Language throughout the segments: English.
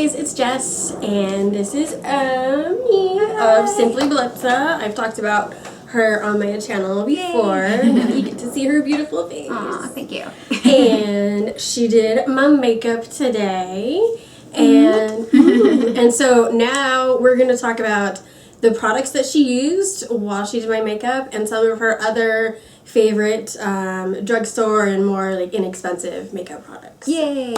guys, it's Jess, and this is Emmy of Simply Blitza. I've talked about her on my channel before. Now you get to see her beautiful face. Aw, thank you. And she did my makeup today, and and so now we're going to talk about the products that she used while she did my makeup and some of her other favorite drugstore and more like inexpensive makeup products. Yay!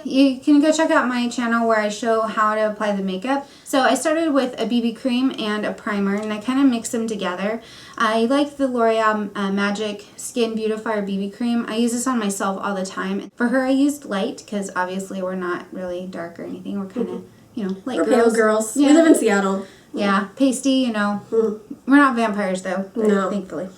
You can go check out my channel where I show how to apply the makeup. So I started with a BB cream and a primer, and I kind of mix them together. I like the L'Oreal Magic Skin Beautifier BB cream. I use this on myself all the time. For her, I used light because obviously we're not really dark or anything. We're kind of, you know, light We're girls. pale girls. Yeah. We live in Seattle. Yeah, pasty, you know. We're not vampires, though, No. thankfully.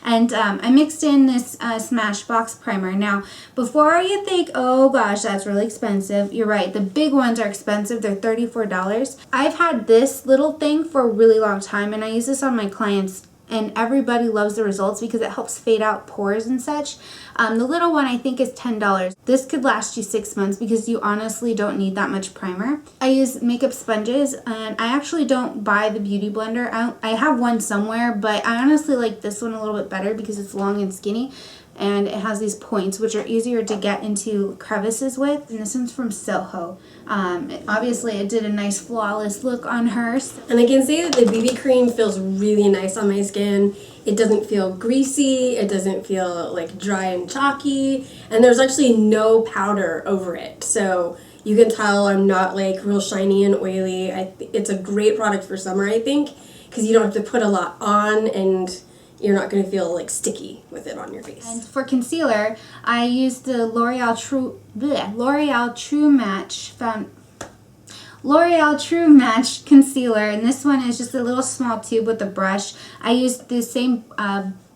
And I mixed in this Smashbox primer. Now, before you think, oh gosh, that's really expensive, you're right. The big ones are expensive. They're $34. I've had this little thing for a really long time, and I use this on my clients, and everybody loves the results because it helps fade out pores and such. The little one I think is $10. This could last you 6 months because you honestly don't need that much primer. I use makeup sponges, and I actually don't buy the Beauty Blender. I have one somewhere, but I honestly like this one a little bit better because it's long and skinny. And it has these points which are easier to get into crevices with. And this one's from Soho. Obviously, it did a nice flawless look on hers. And I can say that the BB cream feels really nice on my skin. It doesn't feel greasy. It doesn't feel like dry and chalky. And there's actually no powder over it. So you can tell I'm not like real shiny and oily. It's a great product for summer, I think, because you don't have to put a lot on and you're not going to feel like sticky with it on your face. And for concealer, I used the L'Oreal True Match concealer, and this one is just a little small tube with a brush. I used the same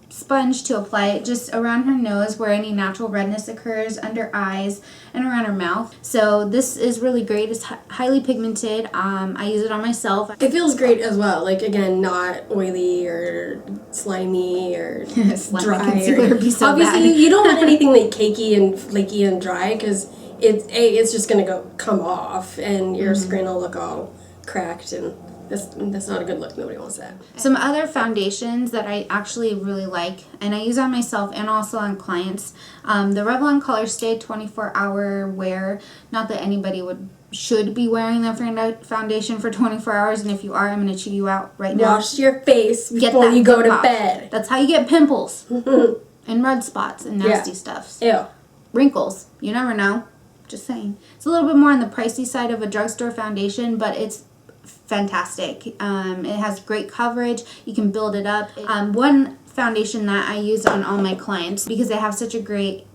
sponge to apply it just around her nose where any natural redness occurs, under eyes, and around her mouth. So this is really great. It's highly pigmented. I use it on myself. It feels great as well. Like, again, not oily or slimy or dry. Concealer would be so Obviously, bad. you don't want anything like cakey and flaky and dry because it's just going to come off and your skin will look all cracked, and that's not a good look. Nobody wants that. Some other foundations that I actually really like, and I use on myself and also on clients. The Revlon Color Stay 24-hour wear. Not that anybody should be wearing the foundation for 24 hours, and if you are, I'm going to chew you out right now. Wash your face before you go to bed. That's how you get pimples and red spots and nasty stuff. Ew. Wrinkles. You never know. Just saying. It's a little bit more on the pricey side of a drugstore foundation, but it's fantastic. It has great coverage. You can build it up. One foundation that I use on all my clients because they have such a great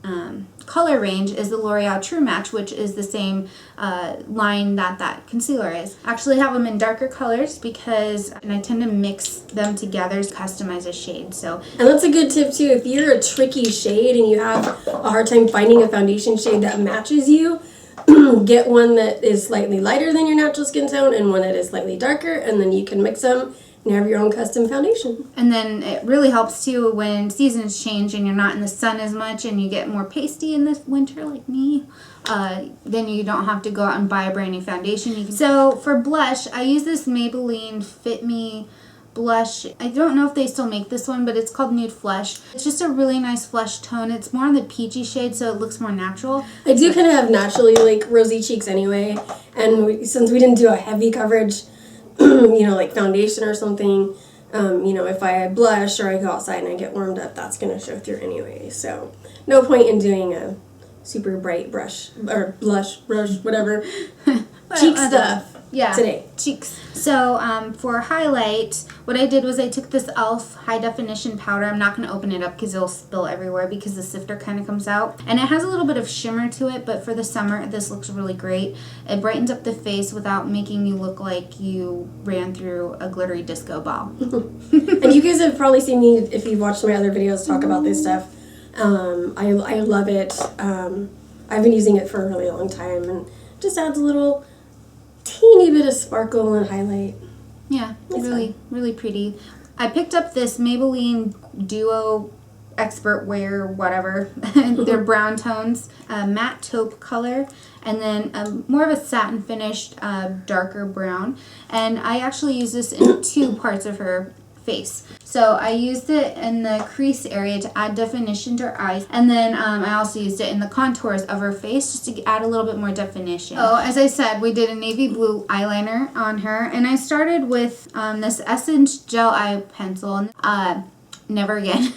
color range is the L'Oreal True Match, which is the same line that concealer is. I actually have them in darker colors because I tend to mix them together to customize a shade. So, and that's a good tip too. If you're a tricky shade and you have a hard time finding a foundation shade that matches you, get one that is slightly lighter than your natural skin tone and one that is slightly darker, and then you can mix them and have your own custom foundation. And then it really helps too when seasons change and you're not in the sun as much and you get more pasty in this winter like me. Then you don't have to go out and buy a brand new foundation. So for blush, I use this Maybelline Fit Me blush. I don't know if they still make this one, but it's called Nude Flesh. It's just a really nice flesh tone. It's more on the peachy shade, so it looks more natural. I do kind of have naturally like rosy cheeks anyway, and since we didn't do a heavy coverage, you know, like foundation or something, you know, if I blush or I go outside and I get warmed up, that's going to show through anyway. So no point in doing a super bright brush or blush, whatever, cheek stuff. Yeah, today. Cheeks. So for highlight, what I did was I took this e.l.f. high definition powder. I'm not going to open it up because it'll spill everywhere because the sifter kind of comes out. And it has a little bit of shimmer to it, but for the summer, this looks really great. It brightens up the face without making you look like you ran through a glittery disco ball. And you guys have probably seen me, if you've watched my other videos, talk about this stuff. I love it. I've been using it for a really long time, and it just adds a little teeny bit of sparkle and highlight. Yeah, it's really pretty. I picked up this Maybelline Duo expert wear, whatever. They're brown tones, matte taupe color, and then more of a satin finished darker brown. And I actually use this in 2 parts of her face. So I used it in the crease area to add definition to her eyes, and then I also used it in the contours of her face just to add a little bit more definition. So as I said, we did a navy blue eyeliner on her, and I started with this Essence Gel Eye Pencil. Never again.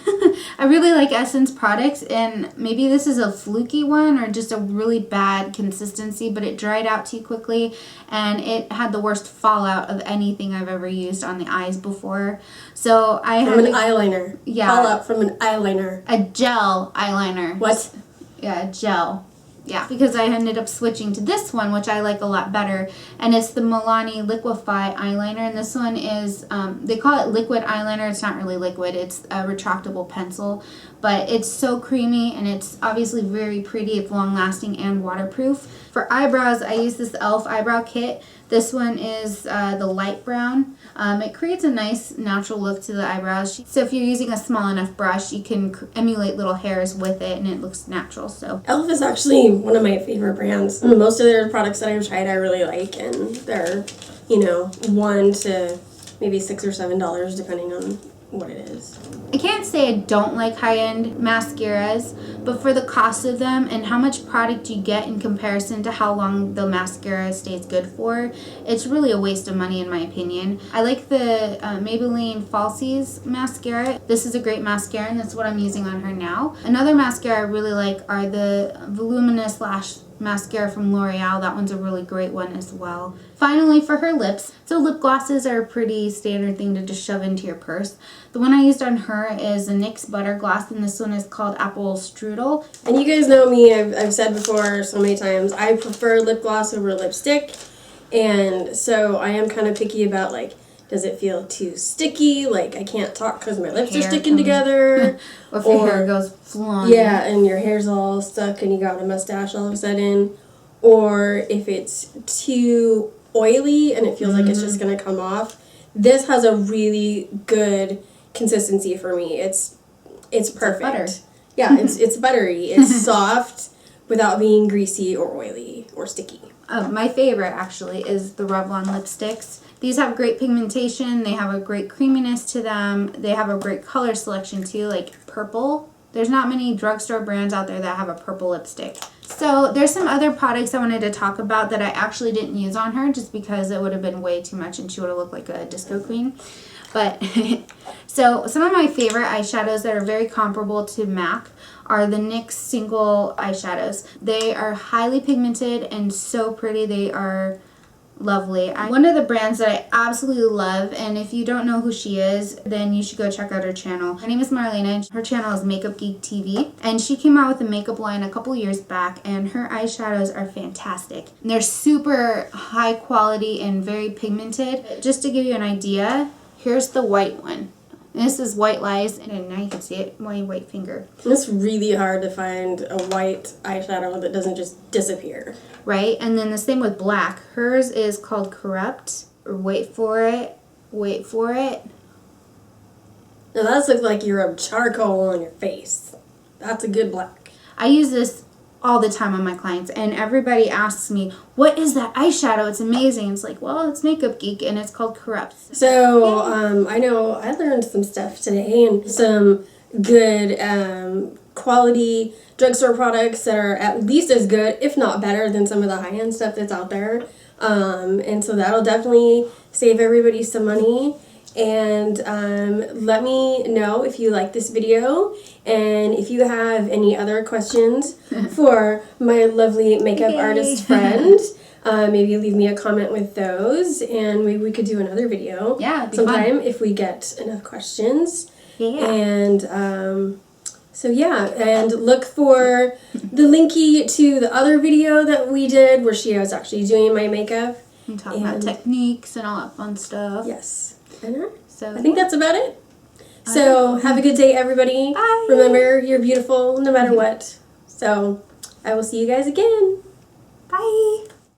I really like Essence products, and maybe this is a fluky one or just a really bad consistency, but it dried out too quickly and it had the worst fallout of anything I've ever used on the eyes before. So I had an eyeliner. Yeah. Fallout from an eyeliner. A gel eyeliner. What? Yeah, gel. Yeah, because I ended up switching to this one, which I like a lot better, and it's the Milani Liquify eyeliner, and this one is, they call it liquid eyeliner. It's not really liquid. It's a retractable pencil, but it's so creamy, and it's obviously very pretty. It's long-lasting and waterproof. For eyebrows, I use this e.l.f. eyebrow kit. This one is the light brown. It creates a nice natural look to the eyebrows. So if you're using a small enough brush, you can emulate little hairs with it, and it looks natural. So e.l.f. is actually one of my favorite brands. Most of their products that I've tried I really like, and they're, $1 to maybe $6 or $7 depending on what it is. I can't say I don't like high-end mascaras, but for the cost of them and how much product you get in comparison to how long the mascara stays good for, it's really a waste of money in my opinion. I like the Maybelline Falsies mascara. This is a great mascara, and that's what I'm using on her now. Another mascara I really like are the Voluminous Lash mascara from L'Oreal. That one's a really great one as well. Finally, for her lips, so lip glosses are a pretty standard thing to just shove into your purse. The one I used on her is a NYX Butter Gloss, and this one is called Apple Strudel. And you guys know me, I've said before so many times, I prefer lip gloss over lipstick, and so I am kind of picky about, does it feel too sticky? I can't talk because my lips are sticking together. Or if your hair goes flowing. Yeah, and your hair's all stuck and you got a mustache all of a sudden. Or if it's too oily and it feels like it's just going to come off. This has a really good consistency for me. It's perfect. Butter. Yeah, it's buttery. It's soft without being greasy or oily or sticky. My favorite actually is the Revlon lipsticks. These have great pigmentation, they have a great creaminess to them, they have a great color selection too, like purple. There's not many drugstore brands out there that have a purple lipstick. So there's some other products I wanted to talk about that I actually didn't use on her just because it would have been way too much and she would have looked like a disco queen. But so some of my favorite eyeshadows that are very comparable to MAC are the NYX single eyeshadows. They are highly pigmented and so pretty. They are lovely. One of the brands that I absolutely love, and if you don't know who she is, then you should go check out her channel. Her name is Marlena. Her channel is Makeup Geek TV, and she came out with a makeup line a couple years back, and her eyeshadows are fantastic. And they're super high quality and very pigmented. Just to give you an idea, here's the white one. This is White Lies, and now you can see it, my white finger. It's really hard to find a white eyeshadow that doesn't just disappear. Right, and then the same with black. Hers is called Corrupt, or wait for it. Now that looks like you rubbed charcoal on your face. That's a good black. I use this all the time on my clients, and everybody asks me, what is that eyeshadow? It's amazing. It's like, well, it's Makeup Geek, and it's called Corrupt. So, I know I learned some stuff today, and some good quality drugstore products that are at least as good, if not better, than some of the high-end stuff that's out there. And so that'll definitely save everybody some money. And let me know if you like this video, and if you have any other questions for my lovely makeup artist friend. Maybe leave me a comment with those, and maybe we could do another video sometime if we get enough questions. Yeah. And so yeah, and look for the linky to the other video that we did where she was actually doing my makeup. And talking about techniques and all that fun stuff. Yes. And So I think that's about it. So have a good day, everybody. Bye. Remember, you're beautiful no matter what. So I will see you guys again. Bye.